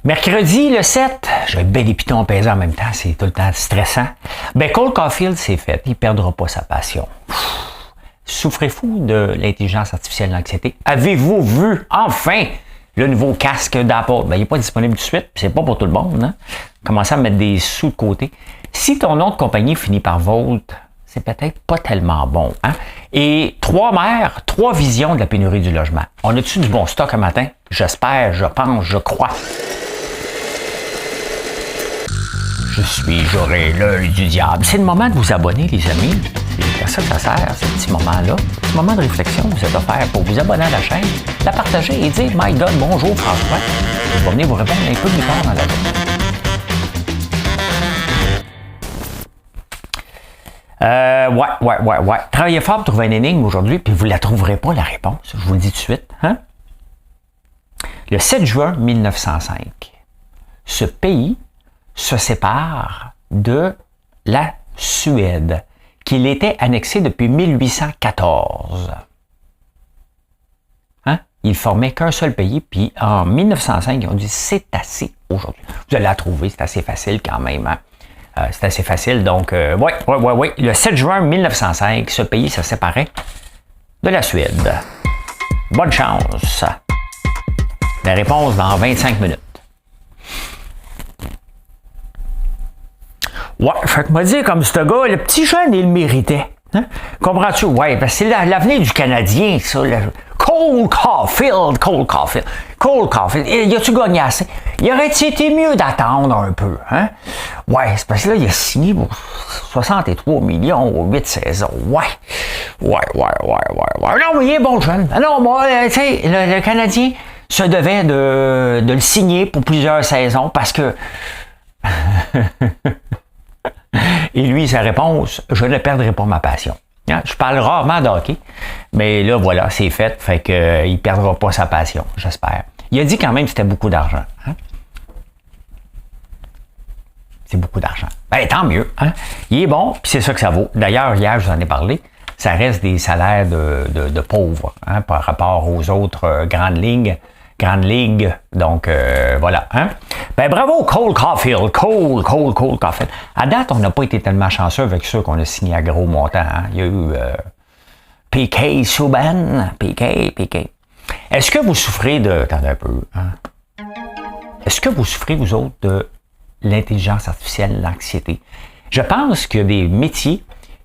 Mercredi, le 7, j'ai un bel épiton pesant en même temps, c'est tout le temps stressant. Ben, Cole Caulfield, c'est fait, il ne perdra pas sa passion. Souffrez-vous de l'intelligence artificielle de l'anxiété? Avez-vous vu, enfin, le nouveau casque d'Apple? Ben, il n'est pas disponible tout de suite, puis c'est pas pour tout le monde, hein? Commencez à mettre des sous de côté. Si ton nom de compagnie finit par Volt, c'est peut-être pas tellement bon, hein? Et 3 maires, 3 visions de la pénurie du logement. On a-tu du bon stock un matin? J'espère, je pense, je crois. J'aurai l'œil du diable. C'est le moment de vous abonner, les amis. C'est à ça que ça sert, ce petit moment-là. Ce moment de réflexion que vous êtes offert pour vous abonner à la chaîne, la partager et dire « My God, bonjour François ». Je vais venir vous répondre un peu plus tard dans la journée. Ouais. Travaillez fort pour trouver une énigme aujourd'hui, puis vous ne la trouverez pas, la réponse. Je vous le dis tout de suite. Hein? Le 7 juin 1905, ce pays se sépare de la Suède, qu'il était annexé depuis 1814. Hein? Il formait qu'un seul pays, puis en 1905, ils ont dit c'est assez aujourd'hui. Vous allez la trouver, c'est assez facile quand même. Hein? C'est assez facile, donc ouais. Le 7 juin 1905, ce pays se séparait de la Suède. Bonne chance. La réponse dans 25 minutes. Ouais, fait que m'a dit comme ce gars, le petit jeune, il le méritait. Hein? Comprends-tu? Ouais, parce que c'est l'avenir du Canadien, ça. Cole Caulfield. Il a-tu gagné assez? Il aurait été mieux d'attendre un peu, hein? Ouais, c'est parce que là, il a signé pour 63 millions aux 8 saisons. Ouais. Non, mais il est bon jeune. Non, moi, tu sais, le Canadien se devait de le signer pour plusieurs saisons parce que... Et lui, sa réponse, je ne perdrai pas ma passion. Je parle rarement de hockey, mais là, voilà, c'est fait, fait qu'il ne perdra pas sa passion, j'espère. Il a dit quand même que c'était beaucoup d'argent. Hein? C'est beaucoup d'argent. Ben, tant mieux. Hein? Il est bon, puis c'est ça que ça vaut. D'ailleurs, hier, je vous en ai parlé, ça reste des salaires de pauvres hein, par rapport aux autres grandes ligues. Donc, voilà. Hein? Ben, bravo, Cole Caulfield. Cole Caulfield. À date, on n'a pas été tellement chanceux avec ceux qu'on a signés à gros montant. Hein? Il y a eu P.K. Subban. P.K. Est-ce que vous souffrez de... Attendez un peu. Hein? Est-ce que vous souffrez, vous autres, de l'intelligence artificielle, l'anxiété? Je pense qu'il y a des métiers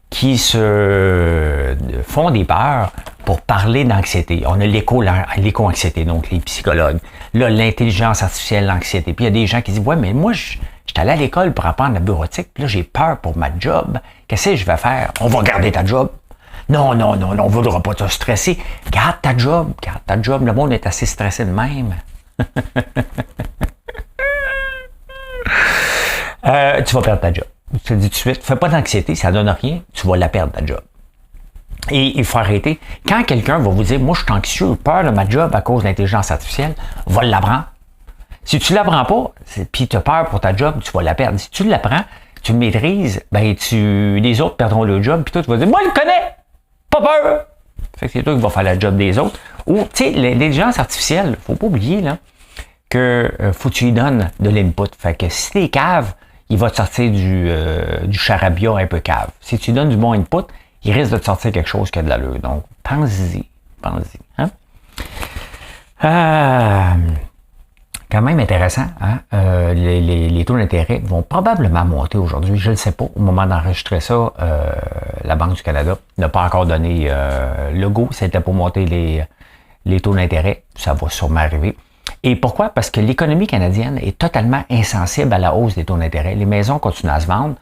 qui se font des peurs pour parler d'anxiété. On a l'éco-anxiété, donc les psychologues. Là, l'intelligence artificielle, l'anxiété. Puis il y a des gens qui disent, ouais, mais moi, je suis allé à l'école pour apprendre la bureautique, puis là, j'ai peur pour ma job. Qu'est-ce que je vais faire? On va garder ta job. Non, on ne voudra pas te stresser. Garde ta job. Le monde est assez stressé de même. Tu vas perdre ta job. Je te le dis tout de suite, fais pas d'anxiété, ça donne rien, tu vas la perdre ta job. Et il faut arrêter. Quand quelqu'un va vous dire, moi je suis anxieux, j'ai peur de ma job à cause de l'intelligence artificielle, va l'apprendre. Si tu l'apprends pas, puis tu as peur pour ta job, tu vas la perdre. Si tu l'apprends, tu le maîtrises, ben les autres perdront le job, puis toi tu vas dire, moi je le connais, pas peur. Fait que c'est toi qui vas faire la job des autres. Ou, tu sais, l'intelligence artificielle, faut pas oublier là, que faut que tu lui donnes de l'input. Fait que si t'es cave, il va te sortir du charabia un peu cave. Si tu donnes du bon input, il risque de te sortir quelque chose qui a de l'allure. Donc, pense-y. Hein? Quand même intéressant. Hein? Les taux d'intérêt vont probablement monter aujourd'hui. Je ne le sais pas. Au moment d'enregistrer ça, la Banque du Canada n'a pas encore donné le go. C'était pour monter les taux d'intérêt. Ça va sûrement arriver. Et pourquoi? Parce que l'économie canadienne est totalement insensible à la hausse des taux d'intérêt. Les maisons continuent à se vendre.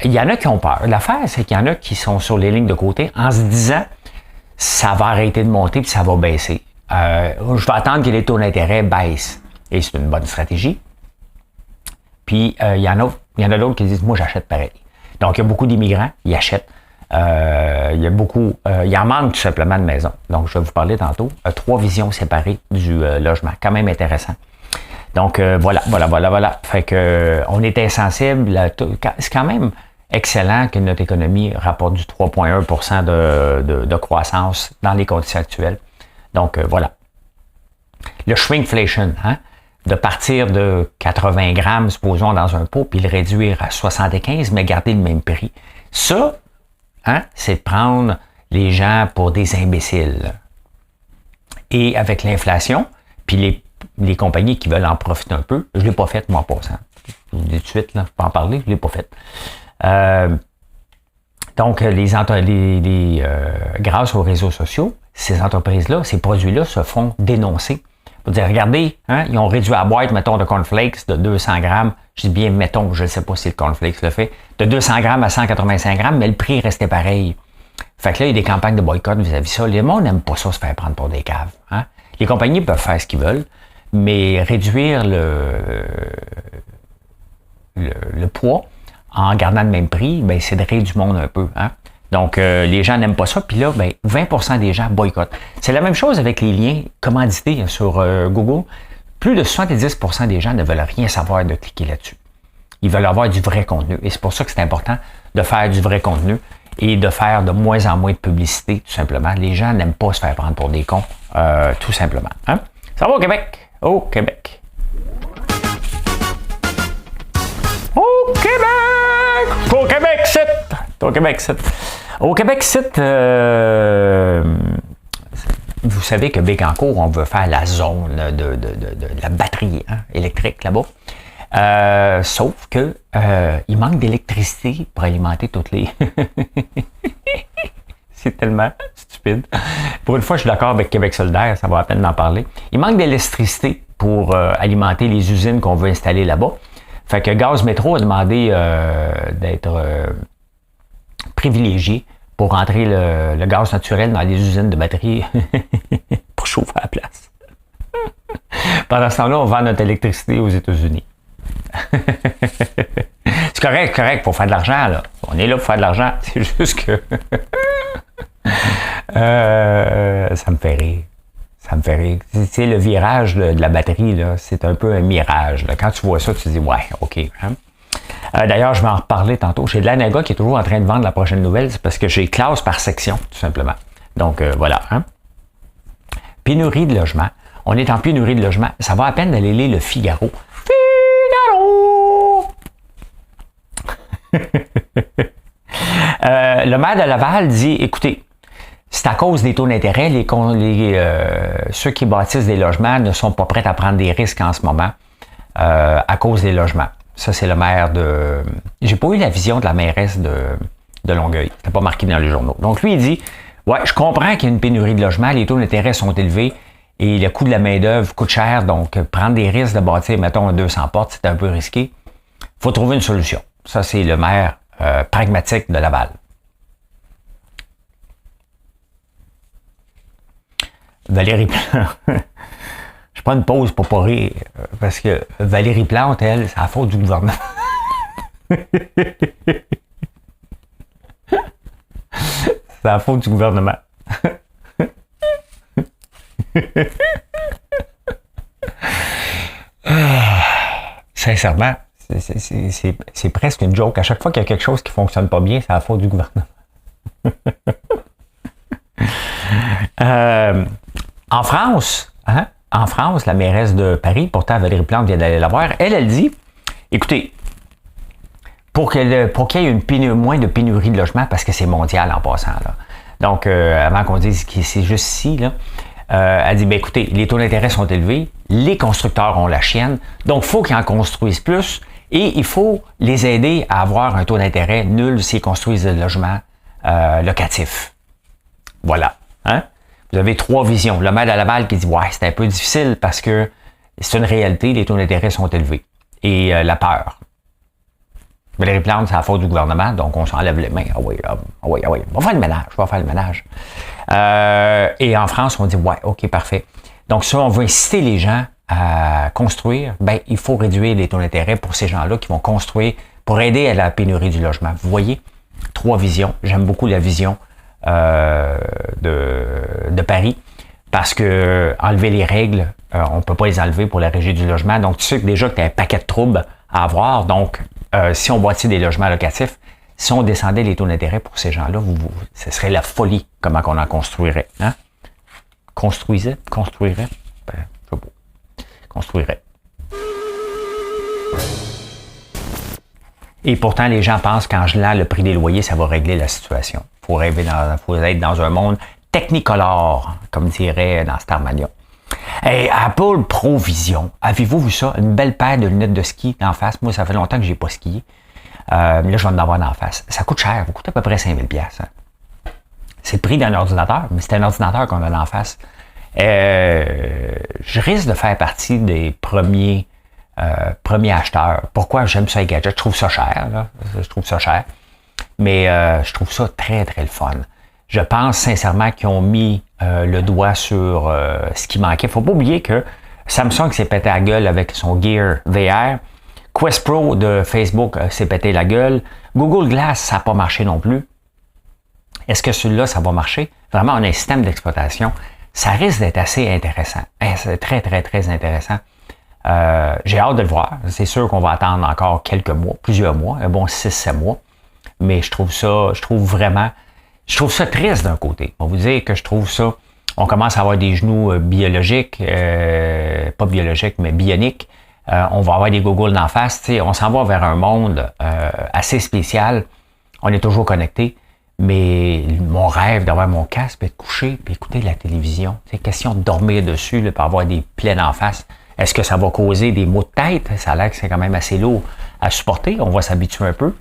Il y en a qui ont peur. L'affaire, c'est qu'il y en a qui sont sur les lignes de côté en se disant ça va arrêter de monter puis ça va baisser. Je vais attendre que les taux d'intérêt baissent. Et c'est une bonne stratégie. Puis, il y en a d'autres qui disent moi, j'achète pareil. Donc, il y a beaucoup d'immigrants, ils achètent. Il y en manque tout simplement de maisons. Donc, je vais vous parler tantôt. 3 visions séparées du logement. Quand même intéressant. Donc, voilà. Fait que on est insensible. C'est quand même excellent que notre économie rapporte du 3,1% de croissance dans les conditions actuelles. Donc, voilà. Le shrinkflation, hein? de partir de 80 grammes, supposons, dans un pot, puis le réduire à 75, mais garder le même prix. Ça, hein, c'est de prendre les gens pour des imbéciles. Et avec l'inflation, puis les compagnies qui veulent en profiter un peu, je ne l'ai pas fait, moi, en passant. Je vous dis tout de suite, là, je peux en parler, je ne l'ai pas fait. Donc, grâce aux réseaux sociaux, ces entreprises-là, ces produits-là se font dénoncer. Vous dire, regardez, hein, ils ont réduit la boîte, mettons, de cornflakes de 200 grammes. Je dis bien, mettons, je ne sais pas si le cornflakes le fait, de 200 grammes à 185 grammes, mais le prix restait pareil. Fait que là, il y a des campagnes de boycott vis-à-vis ça. Les gens n'aiment pas ça, se faire prendre pour des caves. Hein? Les compagnies peuvent faire ce qu'ils veulent, mais réduire le poids en gardant le même prix, ben, c'est de rire du monde un peu. Hein? Donc, les gens n'aiment pas ça. Puis là, ben, 20% des gens boycottent. C'est la même chose avec les liens commandités sur Google. Plus de 70% des gens ne veulent rien savoir de cliquer là-dessus. Ils veulent avoir du vrai contenu. Et c'est pour ça que c'est important de faire du vrai contenu et de faire de moins en moins de publicité, tout simplement. Les gens n'aiment pas se faire prendre pour des cons, tout simplement. Hein? Ça va au Québec? Au Québec. Au Québec! Au Québec, c'est! Au Québec, c'est! Au Québec, c'est... vous savez que Bécancour, on veut faire la zone de la batterie électrique là-bas. Sauf que il manque d'électricité pour alimenter toutes les... C'est tellement stupide. Pour une fois, je suis d'accord avec Québec solidaire, ça va à peine d'en parler. Il manque d'électricité pour alimenter les usines qu'on veut installer là-bas. Fait que Gaz Métro a demandé d'être privilégié pour rentrer le gaz naturel dans les usines de batterie pour chauffer à la place. Pendant ce temps-là, on vend notre électricité aux États-Unis. C'est correct, pour faire de l'argent, là. On est là pour faire de l'argent. C'est juste que ça me fait rire. Ça me fait rire. Tu sais, le virage de la batterie, là, c'est un peu un mirage. Là. Quand tu vois ça, tu te dis, ouais, OK. Hein? D'ailleurs, je vais en reparler tantôt. J'ai de l'Anaga qui est toujours en train de vendre la prochaine nouvelle. C'est parce que j'ai classe par section, tout simplement. Donc, voilà. Hein? Pénurie de logement. On est en pénurie de logement. Ça va à peine d'aller lire le Figaro. Figaro! Le maire de Laval dit, écoutez, c'est à cause des taux d'intérêt, ceux qui bâtissent des logements ne sont pas prêts à prendre des risques en ce moment à cause des logements. Ça, c'est le maire de... J'ai pas eu la vision de la mairesse de Longueuil. C'était pas marqué dans les journaux. Donc, lui, il dit, ouais, je comprends qu'il y a une pénurie de logements, les taux d'intérêt sont élevés et le coût de la main-d'œuvre coûte cher, donc prendre des risques de bâtir, mettons, 200 portes, c'est un peu risqué. Il faut trouver une solution. Ça, c'est le maire pragmatique de Laval. Valérie Plante. Je prends une pause pour pas rire, parce que Valérie Plante, elle, c'est la faute du gouvernement. C'est la faute du gouvernement. Sincèrement, c'est presque une joke. À chaque fois qu'il y a quelque chose qui fonctionne pas bien, c'est la faute du gouvernement. En France, hein? En France, la mairesse de Paris, pourtant Valérie Plante vient d'aller la voir, elle dit, écoutez, pour qu'il y ait moins de pénurie de logements, parce que c'est mondial en passant, là. Donc, avant qu'on dise que c'est juste ici, là, elle dit, ben écoutez, les taux d'intérêt sont élevés, les constructeurs ont la chienne, donc il faut qu'ils en construisent plus et il faut les aider à avoir un taux d'intérêt nul s'ils construisent des logements locatifs. Voilà. Hein? Vous avez trois visions. Le maire de Laval qui dit, ouais, c'est un peu difficile parce que c'est une réalité, les taux d'intérêt sont élevés. Et la peur. Valérie Plante, c'est la faute du gouvernement, donc on s'enlève les mains. Ah oui, on va faire le ménage. Et en France, on dit, ouais, OK, parfait. Donc, si on veut inciter les gens à construire, ben, il faut réduire les taux d'intérêt pour ces gens-là qui vont construire pour aider à la pénurie du logement. Vous voyez, trois visions. J'aime beaucoup la vision de Paris parce que enlever les règles, on ne peut pas les enlever pour la régie du logement. Donc, tu sais que déjà que tu as un paquet de troubles à avoir. Donc, si on bâtit des logements locatifs, si on descendait les taux d'intérêt pour ces gens-là, ce serait la folie comment on en construirait. Hein? Construirait? Ben, je sais pas. Construirait. Et pourtant, les gens pensent qu'en gelant le prix des loyers, ça va régler la situation. Faut être dans un monde technicolore, comme dirait dans Starmania. Hey, Apple Pro Vision, avez-vous vu ça? Une belle paire de lunettes de ski en face. Moi, ça fait longtemps que j'ai pas skié. Là, je vais en avoir en face. Ça coûte cher, ça coûte à peu près 5000$. Hein. C'est le prix d'un ordinateur, mais c'est un ordinateur qu'on a en face. Je risque de faire partie des premiers acheteurs. Pourquoi j'aime ça les gadgets? Je trouve ça cher, là. Je trouve ça cher. Mais je trouve ça très, très le fun. Je pense sincèrement qu'ils ont mis le doigt sur ce qui manquait. Faut pas oublier que Samsung s'est pété la gueule avec son Gear VR. Quest Pro de Facebook s'est pété la gueule. Google Glass, ça n'a pas marché non plus. Est-ce que celui-là, ça va marcher? Vraiment, on a un système d'exploitation. Ça risque d'être assez intéressant. C'est très, très, très intéressant. J'ai hâte de le voir. C'est sûr qu'on va attendre encore quelques mois, plusieurs mois, un bon 6-7 mois. Mais je trouve ça triste d'un côté. On va vous dire que je trouve ça, on commence à avoir des genoux biologiques, pas biologiques, mais bioniques. On va avoir des googles d'en face. T'sais, on s'en va vers un monde assez spécial. On est toujours connecté. Mais mon rêve d'avoir mon casque, puis être couché, puis écouter la télévision. C'est question de dormir dessus, là, pour avoir des plaies en face. Est-ce que ça va causer des maux de tête? Ça a l'air que c'est quand même assez lourd à supporter. On va s'habituer un peu.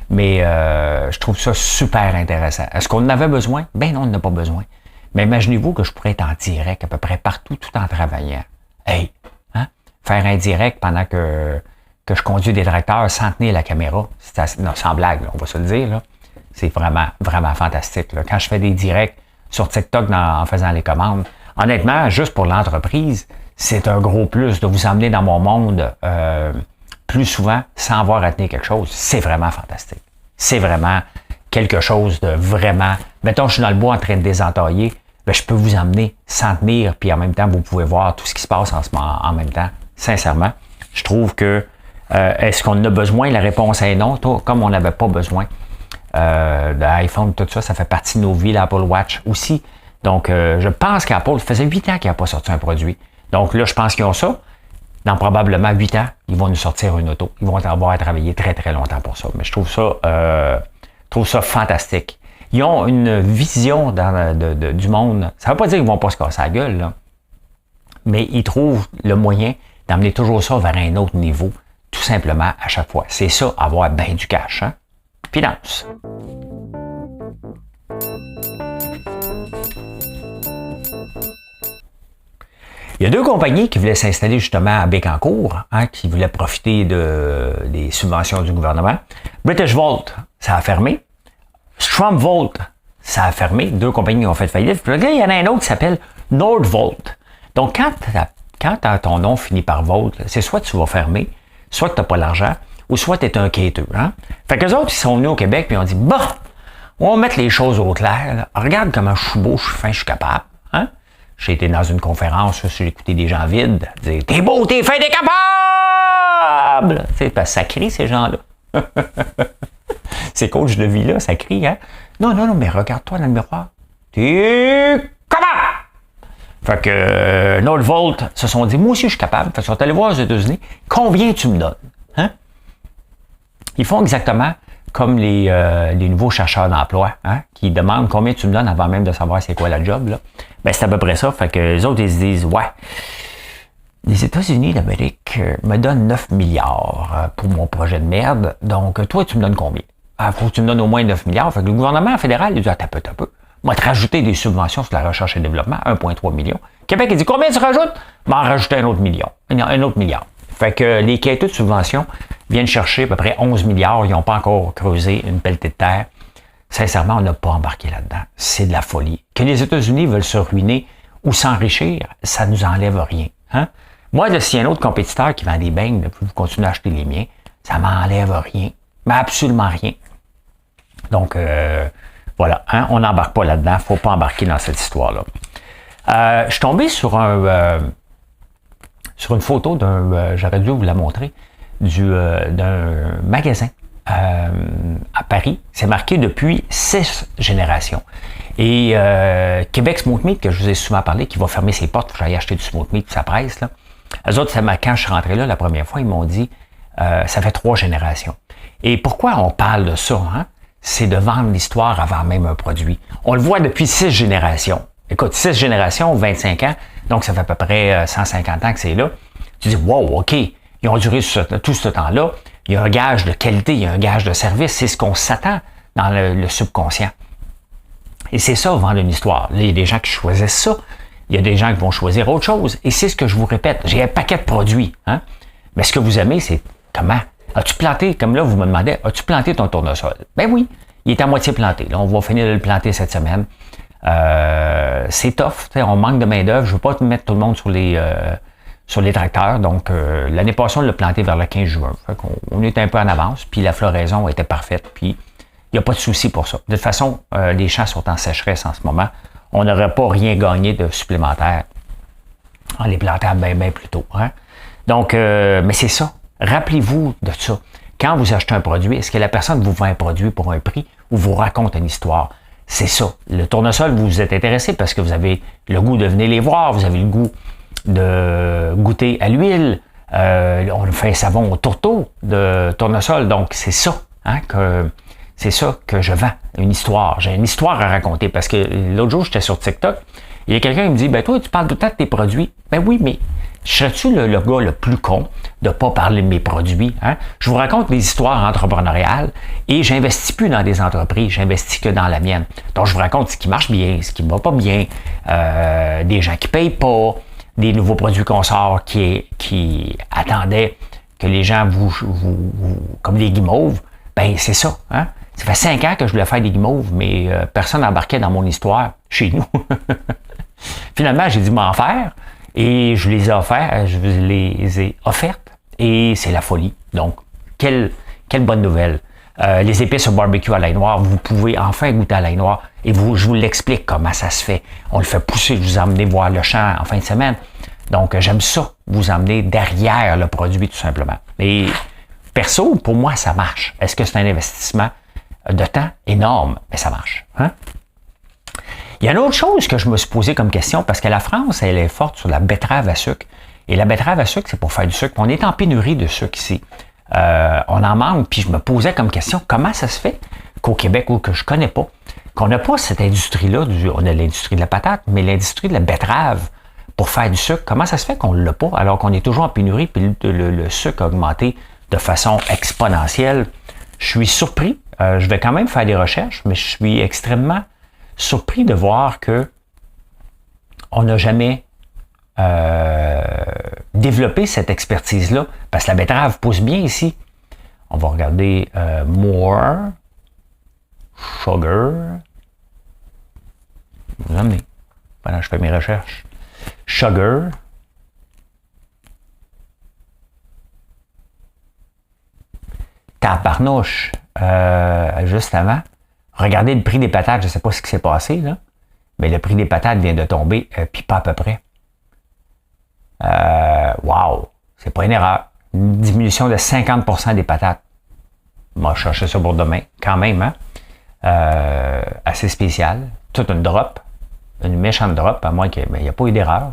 Mais je trouve ça super intéressant. Est-ce qu'on en avait besoin? Ben non, on n'en a pas besoin. Mais imaginez-vous que je pourrais être en direct à peu près partout, tout en travaillant. Hey! Hein? Faire un direct pendant que je conduis des tracteurs sans tenir la caméra. Non, sans blague, là, on va se le dire, là. C'est vraiment, vraiment fantastique. Là. Quand je fais des directs sur TikTok en faisant les commandes, honnêtement, juste pour l'entreprise, c'est un gros plus de vous emmener dans mon monde plus souvent sans avoir à tenir quelque chose. C'est vraiment fantastique. C'est vraiment quelque chose de vraiment... Mettons, je suis dans le bois en train de désentailler, ben, je peux vous emmener sans tenir, puis en même temps, vous pouvez voir tout ce qui se passe en même temps. Sincèrement, je trouve que est-ce qu'on en a besoin? La réponse est non. Comme on n'avait pas besoin d'iPhone, tout ça, ça fait partie de nos vies, l'Apple Watch aussi. Donc, je pense qu'Apple, ça faisait 8 ans qu'il n'a pas sorti un produit. Donc là, je pense qu'ils ont ça. Dans probablement 8 ans, ils vont nous sortir une auto. Ils vont avoir travaillé très, très longtemps pour ça. Mais je trouve ça fantastique. Ils ont une vision du monde. Ça ne veut pas dire qu'ils ne vont pas se casser la gueule, là. Mais ils trouvent le moyen d'amener toujours ça vers un autre niveau, tout simplement à chaque fois. C'est ça, avoir bien du cash, hein? Finance. Il y a deux compagnies qui voulaient s'installer justement à Bécancour, hein, qui voulaient profiter des subventions du gouvernement. British Volt, ça a fermé. Stromvolt, ça a fermé. Deux compagnies ont fait faillite. Puis là, il y en a un autre qui s'appelle Nordvolt. Donc, quand ton nom finit par Volt, c'est soit tu vas fermer, soit que tu n'as pas l'argent, ou soit tu es un quêteux. Hein? Fait qu'eux autres, ils sont venus au Québec et ils ont dit, bah, on va mettre les choses au clair. Là. Regarde comment je suis beau, je suis fin, je suis capable. Hein? J'ai été dans une conférence, j'ai écouté des gens vides dire, t'es beau, t'es fin, t'es capable! C'est parce que ça crie, ces gens-là. Ces coachs de vie-là, ça crie, hein? Non, mais regarde-toi dans le miroir. T'es capable! Fait que Nordvolt se sont dit, moi aussi, je suis capable. Fait qu'ils sont allés voir aux États-Unis, combien tu me donnes? Hein? Ils font exactement comme les nouveaux chercheurs d'emploi, hein, qui demandent combien tu me donnes avant même de savoir c'est quoi la job. Là. Ben, c'est à peu près ça. Fait que les autres, ils se disent, ouais, les États-Unis d'Amérique me donnent 9 milliards pour mon projet de merde. Donc, toi, tu me donnes combien? Il faut que tu me donnes au moins 9 milliards. Fait que le gouvernement fédéral, il dit, t'as peu. Moi, te rajouter des subventions sur la recherche et développement, 1,3 million. Québec, il dit, combien tu rajoutes? M'en rajouter un autre million. Un autre milliard. Fait que les quêteux de subventions viennent chercher à peu près 11 milliards. Ils n'ont pas encore creusé une pelletée de terre. Sincèrement, on n'a pas embarqué là-dedans. C'est de la folie. Que les États-Unis veulent se ruiner ou s'enrichir, ça ne nous enlève rien. Hein? Moi, s'il y a un autre compétiteur qui vend des beignes, vous continuez à acheter les miens, ça ne m'enlève rien. Mais absolument rien. Donc, voilà. Hein? On n'embarque pas là-dedans. Il ne faut pas embarquer dans cette histoire-là. Je suis tombé sur une photo j'aurais dû vous la montrer, d'un magasin à Paris. C'est marqué depuis 6 générations. Et Québec Smoked Meat, que je vous ai souvent parlé, qui va fermer ses portes, j'allais acheter du smoked meat, ça presse. Là. Eux autres, quand je suis rentré là la première fois, ils m'ont dit, ça fait 3 générations. Et pourquoi on parle de ça? Hein? C'est de vendre l'histoire avant même un produit. On le voit depuis 6 générations. Écoute, 6 générations, 25 ans, donc ça fait à peu près 150 ans que c'est là. Tu dis, wow, OK, ils ont duré tout ce temps-là. Il y a un gage de qualité, il y a un gage de service. C'est ce qu'on s'attend dans le subconscient. Et c'est ça, vendre une histoire. Là, il y a des gens qui choisissent ça. Il y a des gens qui vont choisir autre chose. Et c'est ce que je vous répète. J'ai un paquet de produits. Hein? Mais ce que vous aimez, c'est comment? As-tu planté, comme là, vous me demandez, as-tu planté ton tournesol? Ben oui, il est à moitié planté. Là, on va finir de le planter cette semaine. C'est tough. On manque de main-d'œuvre. Je ne veux pas mettre tout le monde sur les tracteurs. Donc, l'année passée, on l'a planté vers le 15 juin. Fait on est un peu en avance. Puis la floraison était parfaite. Puis il n'y a pas de souci pour ça. De toute façon, les champs sont en sécheresse en ce moment. On n'aurait pas rien gagné de supplémentaire en les plantant bien plus tôt. Hein? Donc, mais c'est ça. Rappelez-vous de ça. Quand vous achetez un produit, est-ce que la personne vous vend un produit pour un prix ou vous raconte une histoire? C'est ça. Le tournesol, vous vous êtes intéressé parce que vous avez le goût de venir les voir, vous avez le goût de goûter à l'huile. On fait un savon au tourteau de tournesol. Donc, c'est ça, hein, c'est ça que je vends, une histoire. J'ai une histoire à raconter parce que l'autre jour, j'étais sur TikTok. Il y a quelqu'un qui me dit, ben toi, tu parles tout le temps de tes produits. Ben oui, mais serais-tu le gars le plus con de ne pas parler de mes produits? Hein? Je vous raconte des histoires entrepreneuriales et j'investis plus dans des entreprises, j'investis que dans la mienne. Donc, je vous raconte ce qui marche bien, ce qui ne va pas bien, des gens qui ne payent pas, des nouveaux produits qu'on sort qui attendaient que les gens vous comme des guimauves. Ben c'est ça. Hein? Ça fait 5 ans que je voulais faire des guimauves, mais personne n'embarquait dans mon histoire chez nous. Finalement, j'ai dû m'en faire. Et je les ai offertes et c'est la folie. Donc, quelle bonne nouvelle. Les épices au barbecue à l'ail noir, vous pouvez enfin goûter à l'ail noir et je vous l'explique comment ça se fait. On le fait pousser, je vous emmener voir le champ en fin de semaine. Donc, j'aime ça, vous emmener derrière le produit tout simplement. Et perso, pour moi, ça marche. Est-ce que c'est un investissement de temps énorme? Mais ça marche. Hein? Il y a une autre chose que je me suis posé comme question, parce que la France, elle est forte sur la betterave à sucre. Et la betterave à sucre, c'est pour faire du sucre. On est en pénurie de sucre ici. On en manque, puis je me posais comme question, comment ça se fait qu'au Québec, ou que je connais pas, qu'on n'a pas cette industrie-là, on a l'industrie de la patate, mais l'industrie de la betterave pour faire du sucre, comment ça se fait qu'on ne l'a pas, alors qu'on est toujours en pénurie, puis le sucre a augmenté de façon exponentielle? Je suis surpris. Je vais quand même faire des recherches, mais je suis extrêmement surpris de voir que on n'a jamais développé cette expertise-là, parce que la betterave pousse bien ici. On va regarder more sugar. Vous amenez pendant que je fais mes recherches. Sugar. Tabarnouche. Juste avant. Regardez le prix des patates, je ne sais pas ce qui s'est passé, là, mais le prix des patates vient de tomber, puis pas à peu près. Wow! C'est pas une erreur. Une diminution de 50% des patates. Moi, je cherchais ça pour demain, quand même, hein? Assez spécial. Toute une drop. Une méchante drop, à moins qu'il n'y a pas eu d'erreur.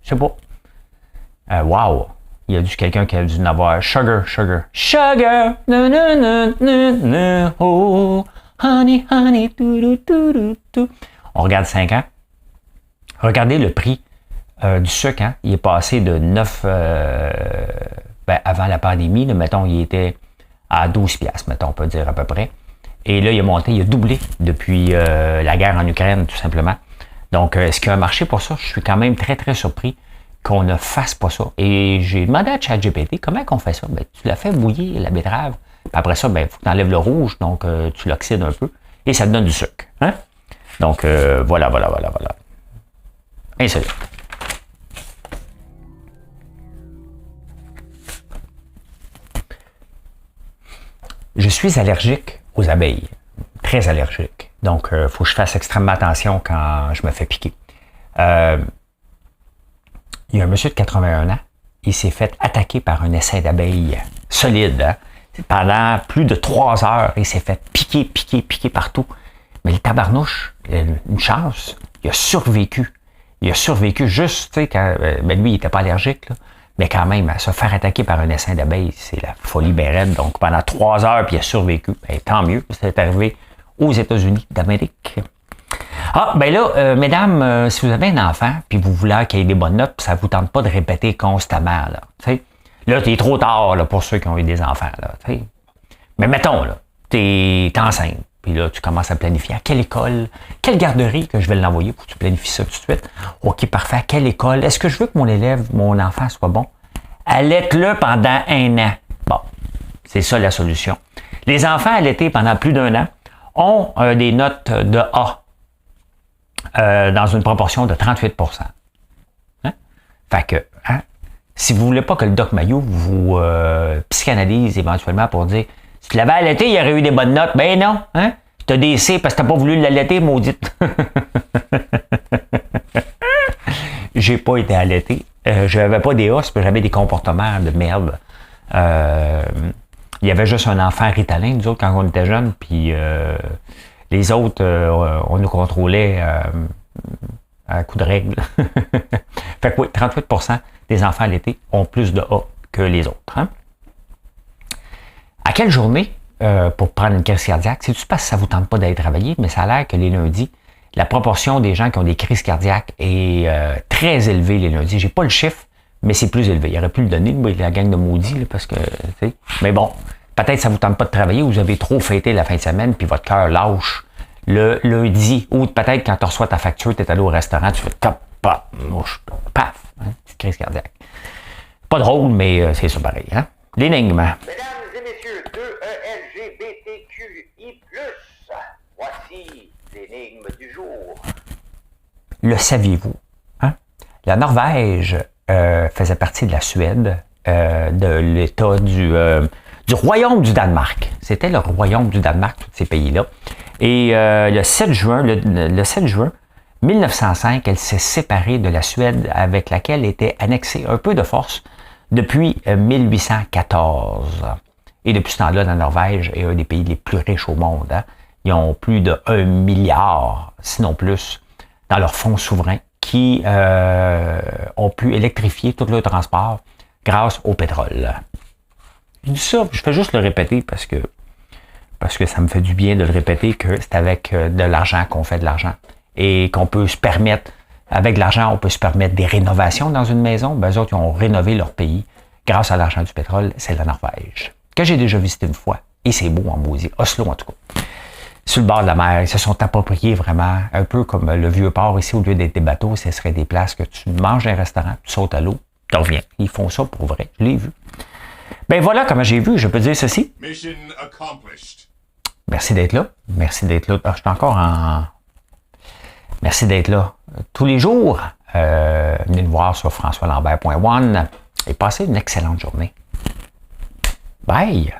Je sais pas. Wow! Il y a quelqu'un qui a dû en avoir. Sugar. No, no, no, no, no, oh. Honey, on regarde 5 ans. Regardez le prix du sucre. Hein? Il est passé de 9, avant la pandémie, là, mettons, il était à 12 piastres, mettons, on peut dire à peu près. Et là, il a monté, il a doublé depuis la guerre en Ukraine, tout simplement. Donc, est-ce qu'il y a un marché pour ça? Je suis quand même très, très surpris qu'on ne fasse pas ça. Et j'ai demandé à ChatGPT, comment qu'on fait ça? Ben, tu la fais bouillir, la betterave. Puis après ça, il faut que tu enlèves le rouge, donc tu l'oxydes un peu, et ça te donne du sucre. Hein? Donc, voilà. Insolite. Je suis allergique aux abeilles. Très allergique. Donc, il faut que je fasse extrêmement attention quand je me fais piquer. Il y a un monsieur de 81 ans, il s'est fait attaquer par un essaim d'abeilles solide, hein? Pendant plus de 3 heures, il s'est fait piquer partout. Mais le tabarnouche, une chance, il a survécu. Il a survécu juste, tu sais, quand lui, il n'était pas allergique, là. Mais quand même, se faire attaquer par un essaim d'abeilles, c'est la folie bérette. Donc, pendant 3 heures, puis il a survécu. Ben, tant mieux, c'est arrivé aux États-Unis d'Amérique. Ah, ben là, mesdames, si vous avez un enfant, puis vous voulez qu'il ait des bonnes notes, puis ça ne vous tente pas de répéter constamment, là, tu sais. Là, t'es trop tard, là, pour ceux qui ont eu des enfants, là, tu sais. Mais mettons, là, t'es enceinte, puis là, tu commences à planifier à quelle école, quelle garderie que je vais l'envoyer pour que tu planifies ça tout de suite. OK, parfait. À quelle école? Est-ce que je veux que mon enfant soit bon? Allaite-le pendant 1 an. Bon, c'est ça la solution. Les enfants allaités pendant plus d'1 an ont des notes de A dans une proportion de 38 %. Hein? Fait que, hein? Si vous ne voulez pas que le Doc Mayou vous psychanalyse éventuellement pour dire si tu l'avais allaité, il y aurait eu des bonnes notes. Ben non, hein? Tu as des C parce que tu n'as pas voulu l'allaiter, maudite. J'ai pas été allaité. Je n'avais pas des A, parce que j'avais des comportements de merde. Il y avait juste un enfant Ritalin, nous autres, quand on était jeunes, puis les autres, on nous contrôlait à coup de règle. Fait que oui, 38 % des enfants allaités ont plus de A que les autres. Hein? À quelle journée, pour prendre une crise cardiaque, c'est-tu parce que ça ne vous tente pas d'aller travailler, mais ça a l'air que les lundis, la proportion des gens qui ont des crises cardiaques est très élevée les lundis. J'ai pas le chiffre, mais c'est plus élevé. Il aurait pu le donner, la gang de maudits, là, parce que, tu sais. Mais bon, peut-être que ça vous tente pas de travailler ou vous avez trop fêté la fin de semaine, puis votre cœur lâche le lundi, ou peut-être quand tu reçois ta facture, tu es allé au restaurant, tu fais top, paf, mouche, paf, hein, petite crise cardiaque. Pas drôle, mais c'est ça pareil. Hein? L'énigme. Mesdames et messieurs, 2LGBTQI+, voici l'énigme du jour. Le saviez-vous? Hein? La Norvège faisait partie de la Suède, de l'État du Royaume du Danemark. C'était le Royaume du Danemark, tous ces pays-là. Et le 7 juin 1905, elle s'est séparée de la Suède avec laquelle elle était annexée un peu de force depuis 1814. Et depuis ce temps-là, la Norvège est un des pays les plus riches au monde. Hein? Ils ont plus de 1 milliard, sinon plus, dans leurs fonds souverains qui ont pu électrifier tout le transport grâce au pétrole. Je dis ça, je fais juste le répéter parce que ça me fait du bien de le répéter que c'est avec de l'argent qu'on fait de l'argent et qu'on peut se permettre, avec de l'argent, on peut se permettre des rénovations dans une maison. Ben, eux autres, ils ont rénové leur pays grâce à l'argent du pétrole, c'est la Norvège, que j'ai déjà visité une fois et c'est beau en maudit. Oslo, en tout cas. Sur le bord de la mer, ils se sont appropriés vraiment, un peu comme le vieux port ici, au lieu d'être des bateaux, ce serait des places que tu manges dans un restaurant, tu sautes à l'eau, tu reviens. Ils font ça pour vrai, je l'ai vu. Ben voilà comment j'ai vu, je peux dire ceci. Mission accomplished. Merci d'être là. Merci d'être là. Ah, je suis encore en... Merci d'être là tous les jours. Venez nous voir sur françoislambert.one et passez une excellente journée. Bye!